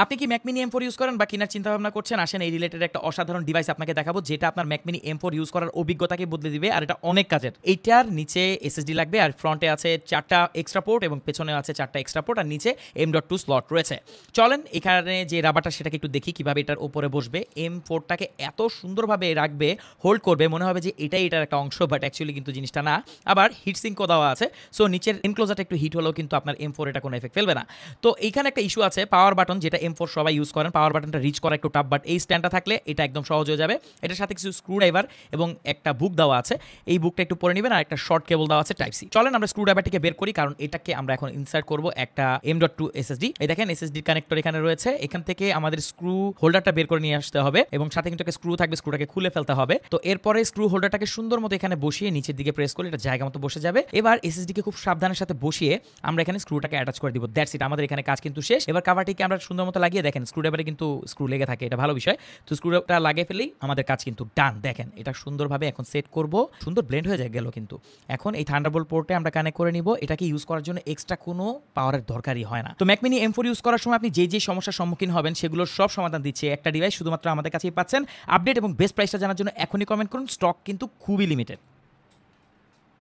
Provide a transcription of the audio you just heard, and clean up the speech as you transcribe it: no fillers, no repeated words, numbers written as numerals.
আপনি কি Mac Mini M4 use করেন বা কেনার চিন্তা ভাবনা করছেন? আসেন এই রিলেটেড একটা অসাধারণ ডিভাইস আপনাকে দেখাবো যেটা আপনার Mac Mini M4 ইউজ করার অভিজ্ঞতাকে বদলে দিবে আর এটা অনেক কাজের। এইটার নিচে এসএসডি লাগবে আর ফ্রন্টে আছে 4টা এক্সট্রা পোর্ট এবং পেছনে আছে 4টা এক্সট্রা পোর্ট আর নিচে M.2 স্লট রয়েছে। চলেন এখানে যে রাবারটা সেটাকে একটু দেখি কিভাবে এটার উপরে বসবে। M4টাকে এত সুন্দরভাবে রাখবে, হোল্ড করবে, মনে হবে যে এটাই এটার একটা অংশ, বাট অ্যাকচুয়ালি কিন্তু জিনিসটা না। আবার হিট সিঙ্কও দেওয়া আছে, সো নিচের এনক্লোজারটা একটু হিট হলেও কিন্তু আপনার M4 এটা কোনো এফেক্ট ফেলবে না। তো এইখানে একটা ইস্যু আছে, পাওয়ার বাটন, যেটা M4 সবাই ইউজ করেন, পাওয়ার বাটনটা রিচ করা একটু টাফ, বাট এই স্ট্যান্ডটা থাকলে এটা একদম সহজ হয়ে যাবে। এটার সাথে কিছু স্ক্রু ড্রাইভার এবং একটা বুক দেওয়া আছে, এই বুকটা একটু পরে নেবেন, আর একটা শর্ট কেবল দেওয়া আছে টাইপ সি। চলেন আমরা স্ক্রু ড্রাইভারটিকে বের করি, কারণ এটাকে আমরা এখন ইনসার্ট করব একটা M.2 এসএসডি। এই দেখেন এসএসডি কানেক্টর এখানে রয়েছে, এখান থেকে আমাদের স্ক্রু হোল্ডারটা বের করে নিয়ে আসতে হবে এবং সাথে কিন্তু একটা স্ক্রু থাকবে, স্ক্রুটাকে খুলে ফেলতে হবে। তো এরপরে স্ক্রু হোল্ডারটাকে সুন্দর মতো এখানে বসিয়ে নিচের দিকে প্রেস করলে এটা জায়গা মতো বসে যাবে। এবার এসএসডিকে খুব সাবধানের সাথে বসিয়ে আমরা এখানে স্ক্রুটাকে অ্যাটাচ করে দিব। দ্যাটস ইট, আমাদের এখানে কাজ কিন্তু শেষ। এবার কাভারটিকে আমরা সুন্দর মতো লাগিয়ে, দেখেন স্ক্রু ড্রাইভারে কিন্তু স্ক্রু লেগে থাকে, এটা ভালো বিষয়। তো স্ক্রুটা লাগিয়ে ফেলেই আমাদের কাজ কিন্তু ডান। দেখেন এটা সুন্দরভাবে এখন সেট করব, সুন্দর ব্লেন্ড হয়ে গেল কিন্তু। এখন এই থান্ডারবোল্ট পোর্টে আমরা কানেক্ট করে নিব। এটাকে ইউজ করার জন্য এক্সট্রা কোনো পাওয়ারের দরকারই হয় না। তো Mac Mini M4 ইউজ করার সময় আপনি যে সমস্যার সম্মুখীন হবেন সেগুলোর সব সমাধান দিচ্ছে একটা ডিভাইস, শুধুমাত্র আমাদের কাছেই পাচ্ছেন। আপডেট এবং বেস্ট প্রাইসটা জানার জন্য এখনই কমেন্ট করুন, স্টক কিন্তু খুবই লিমিটেড।